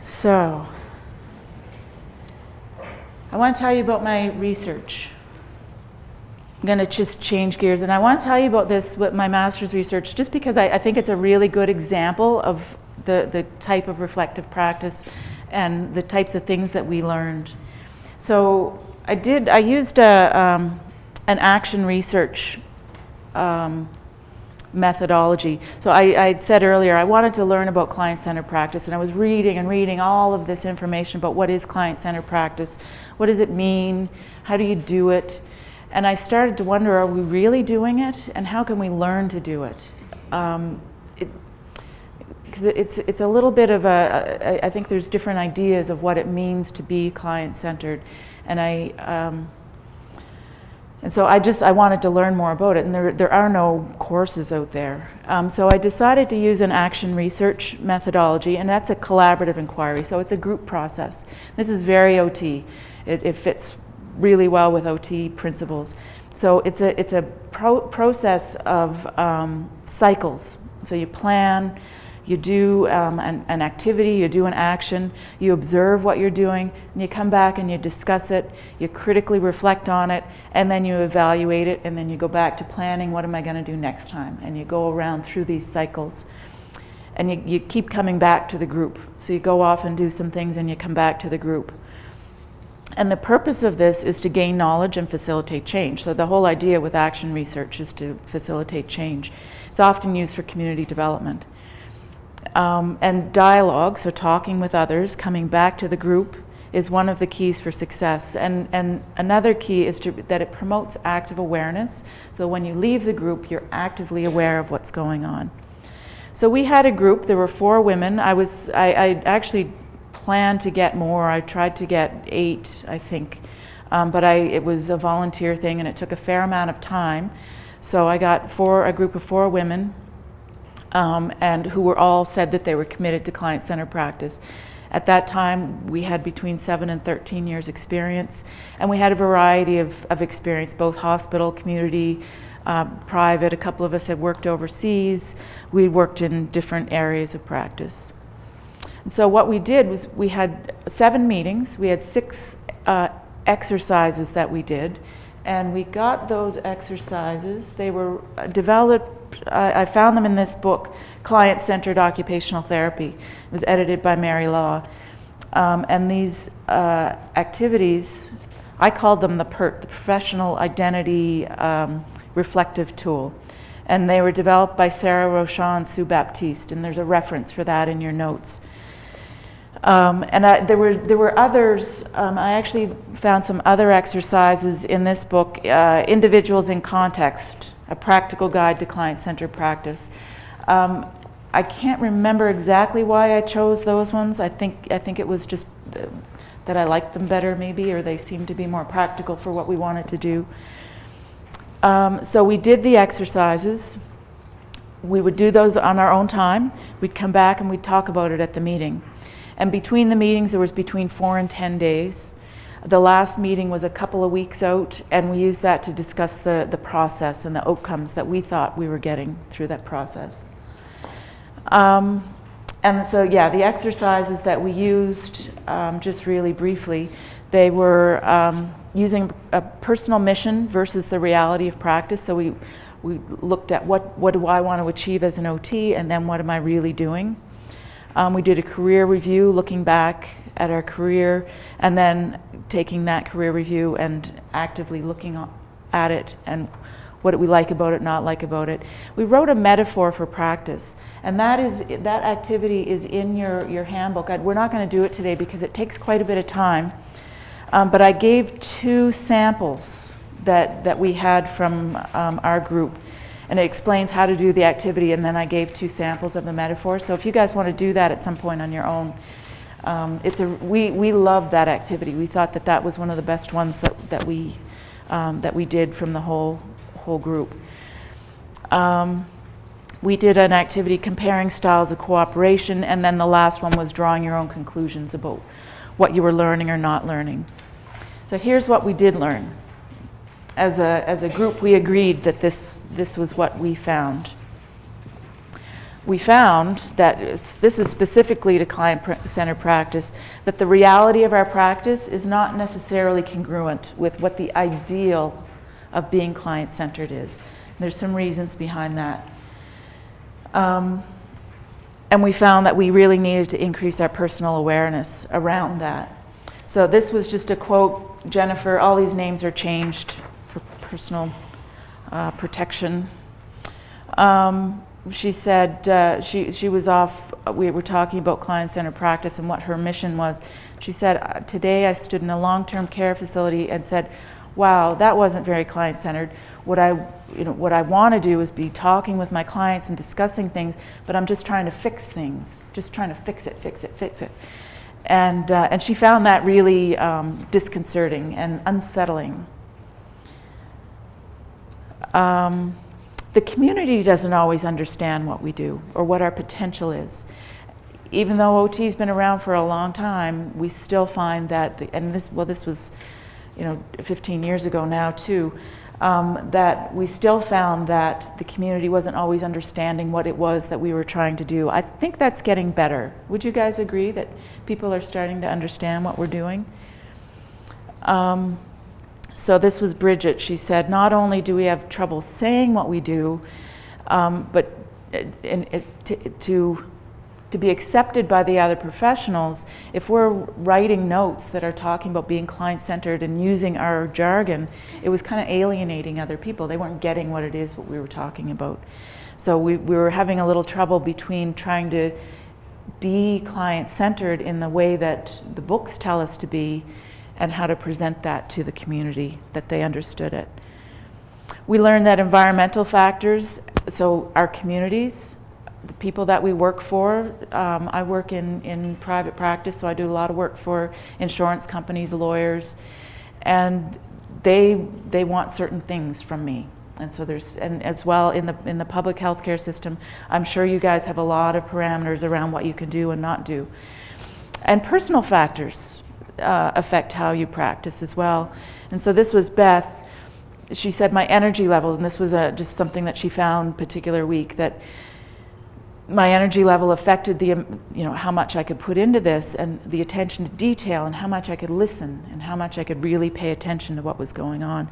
So, I want to tell you about my research. I'm going to just change gears, and I want to tell you about this with my master's research just because I think it's a really good example of the type of reflective practice and the types of things that we learned. So I used an action research methodology. So I had said earlier I wanted to learn about client-centered practice, and I was reading all of this information about what is client-centered practice, what does it mean, how do you do it, and I started to wonder, are we really doing it, and how can we learn to do it? Because it's a little bit of I think there's different ideas of what it means to be client-centered, and so I wanted to learn more about it, and there are no courses out there. So I decided to use an action research methodology, and that's a collaborative inquiry, so it's a group process. This is very OT. It fits really well with OT principles. So it's a process of cycles. So you plan, you do an activity, you do an action, you observe what you're doing, and you come back and you discuss it, you critically reflect on it, and then you evaluate it, and then you go back to planning, what am I going to do next time? And you go around through these cycles. And you keep coming back to the group. So you go off and do some things, and you come back to the group. And the purpose of this is to gain knowledge and facilitate change. So the whole idea with action research is to facilitate change. It's often used for community development. And dialogue, so talking with others, coming back to the group, is one of the keys for success. And another key is that it promotes active awareness. So when you leave the group, you're actively aware of what's going on. So we had a group, there were 4 women. I actually planned to get more. I tried to get 8, I think. But it was a volunteer thing, and it took a fair amount of time. So I got a group of 4 women. And who were all said that they were committed to client-centered practice. At that time, we had between 7 and 13 years experience, and we had a variety of experience, both hospital, community, private. A couple of us had worked overseas. We worked in different areas of practice. And so what we did was we had 7 meetings. We had 6 exercises that we did, and we got those exercises. They were developed. I found them in this book, Client-Centered Occupational Therapy. It was edited by Mary Law. And these activities, I called them the PERT, the Professional Identity Reflective Tool. And they were developed by Sarah Rochon and Sue Baptiste, and there's a reference for that in your notes. There were others. I actually found some other exercises in this book, Individuals in Context, a practical guide to client-centered practice. I can't remember exactly why I chose those ones. I think it was just that I liked them better maybe, or they seemed to be more practical for what we wanted to do. So we did the exercises. We would do those on our own time. We'd come back and we'd talk about it at the meeting. And between the meetings, there was between 4 and 10 days. The last meeting was a couple of weeks out, and we used that to discuss the process and the outcomes that we thought we were getting through that process. And so, yeah, the exercises that we used, just really briefly, they were using a personal mission versus the reality of practice. So we looked at what do I want to achieve as an OT, and then what am I really doing? We did a career review, looking back at our career, and then taking that career review and actively looking at it and what do we like about it, not like about it. We wrote a metaphor for practice, and that activity is in your handbook. We're not going to do it today because it takes quite a bit of time, but I gave 2 samples that we had from our group. And it explains how to do the activity, and then I gave 2 samples of the metaphor. So if you guys want to do that at some point on your own, we loved that activity. We thought that was one of the best ones that we did from the whole group. We did an activity comparing styles of cooperation, and then the last one was drawing your own conclusions about what you were learning or not learning. So here's what we did learn. As a group, we agreed that this was what we found. we found that this is specifically to client-centered practice, that the reality of our practice is not necessarily congruent with what the ideal of being client-centered is. And there's some reasons behind that. And we found that we really needed to increase our personal awareness around that. So this was just a quote, Jennifer, all these names are changed for personal protection. She said, she was off, we were talking about client-centered practice and what her mission was. She said, today I stood in a long-term care facility and said, wow, that wasn't very client-centered. What I want to do is be talking with my clients and discussing things, but I'm just trying to fix things, just trying to fix it. And she found that really disconcerting and unsettling. The community doesn't always understand what we do or what our potential is. Even though OT's been around for a long time, we still find that, this was 15 years ago now too, that we still found that the community wasn't always understanding what it was that we were trying to do. I think that's getting better. Would you guys agree that people are starting to understand what we're doing? So this was Bridget. She said, not only do we have trouble saying what we do, but to be accepted by the other professionals, if we're writing notes that are talking about being client-centered and using our jargon, it was kind of alienating other people. They weren't getting what it is what we were talking about. So we were having a little trouble between trying to be client-centered in the way that the books tell us to be and how to present that to the community, that they understood it. We learned that environmental factors, so our communities, the people that we work for, I work in private practice, so I do a lot of work for insurance companies, lawyers, and they want certain things from me. And so and as well in the public healthcare system, I'm sure you guys have a lot of parameters around what you can do and not do. And personal factors affect how you practice as well. And so this was Beth. She said my energy level, and this was just something that she found particular week, that my energy level affected how much I could put into this and the attention to detail and how much I could listen and how much I could really pay attention to what was going on.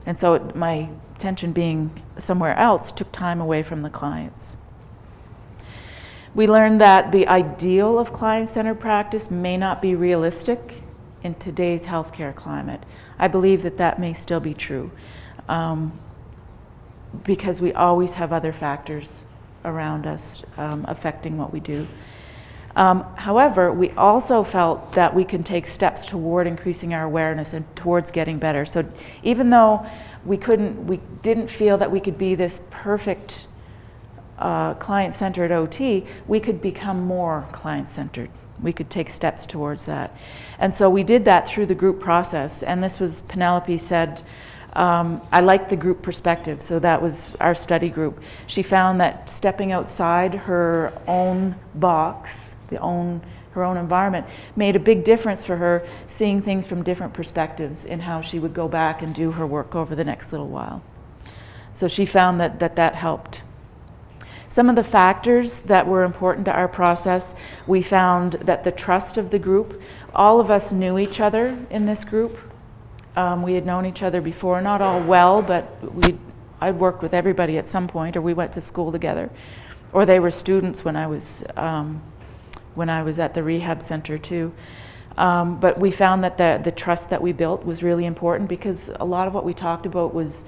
And so my attention being somewhere else took time away from the clients. We learned that the ideal of client-centered practice may not be realistic in today's healthcare climate. I believe that may still be true because we always have other factors around us affecting what we do. However, we also felt that we can take steps toward increasing our awareness and towards getting better. So even though we didn't feel that we could be this perfect client-centered OT, we could become more client-centered. We could take steps towards that. And so we did that through the group process. And this was, Penelope said, I like the group perspective, so that was our study group. She found that stepping outside her own box, her own environment, made a big difference for her, seeing things from different perspectives in how she would go back and do her work over the next little while. So she found that helped. Some of the factors that were important to our process, we found that the trust of the group, all of us knew each other in this group. We had known each other before, not all well, but I'd worked with everybody at some point, or we went to school together, or they were students when I was at the rehab center too. But we found that the trust that we built was really important because a lot of what we talked about was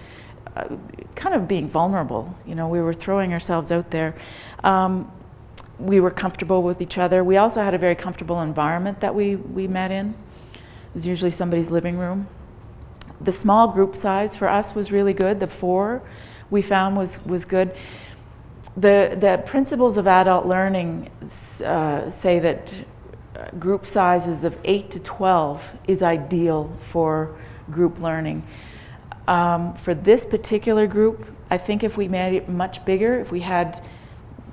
kind of being vulnerable. We were throwing ourselves out there. We were comfortable with each other. We also had a very comfortable environment that we met in. It was usually somebody's living room. The small group size for us was really good. The 4 we found was good. The principles of adult learning say that group sizes of 8 to 12 is ideal for group learning. For this particular group, I think if we made it much bigger, if we had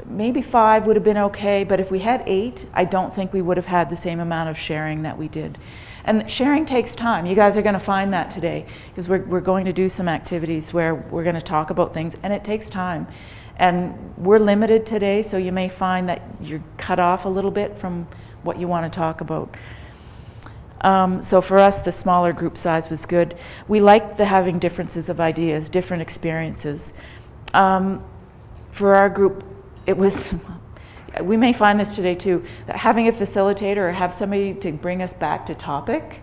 maybe 5 would have been okay, but if we had 8, I don't think we would have had the same amount of sharing that we did. And sharing takes time. You guys are going to find that today because we're going to do some activities where we're going to talk about things, and it takes time. And we're limited today, so you may find that you're cut off a little bit from what you want to talk about. So for us, the smaller group size was good. We liked having differences of ideas, different experiences. For our group, it was, we may find this today too, that having a facilitator or have somebody to bring us back to topic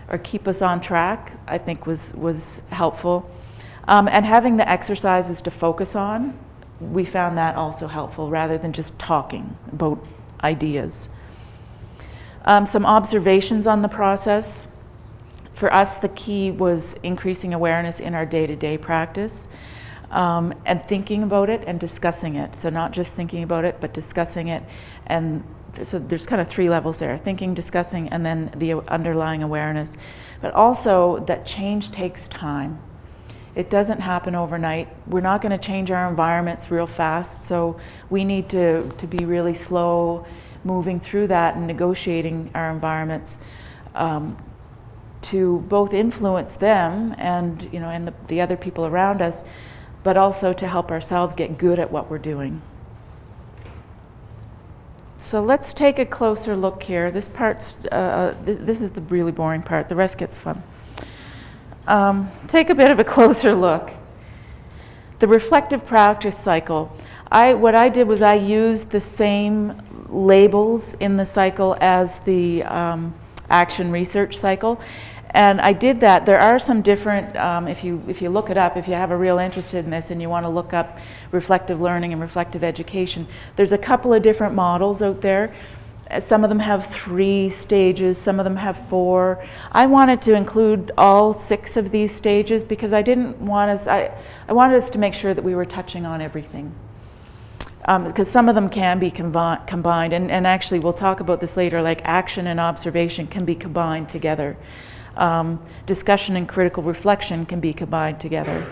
or keep us on track, I think was helpful. And having the exercises to focus on, we found that also helpful rather than just talking about ideas. Some observations on the process. For us, the key was increasing awareness in our day-to-day practice and thinking about it and discussing it. So not just thinking about it, but discussing it. And so there's kind of 3 levels there: thinking, discussing, and then the underlying awareness. But also that change takes time. It doesn't happen overnight. We're not going to change our environments real fast, so we need to be really slow moving through that and negotiating our environments to both influence them and, you know, and the other people around us, but also to help ourselves get good at what we're doing. So let's take a closer look here. This part's this is the really boring part. The rest gets fun. Take a bit of a closer look. The reflective practice cycle. What I did was I used the same labels in the cycle as the action research cycle, and I did that. There are some different, if you look it up, if you have a real interest in this and you want to look up reflective learning and reflective education, there's a couple of different models out there. Some of them have 3 stages, some of them have 4. I wanted to include all 6 of these stages because I didn't want us, I wanted us to make sure that we were touching on everything. Because some of them can be combined, and actually we'll talk about this later, like action and observation can be combined together. Discussion and critical reflection can be combined together.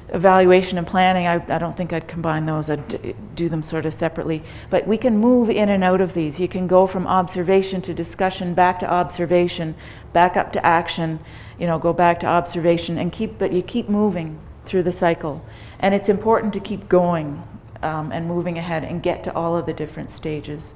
Evaluation and planning, I don't think I'd combine those, I'd do them sort of separately. But we can move in and out of these. You can go from observation to discussion, back to observation, back up to action, you know, go back to observation, and but you keep moving through the cycle. And it's important to keep going and moving ahead and get to all of the different stages.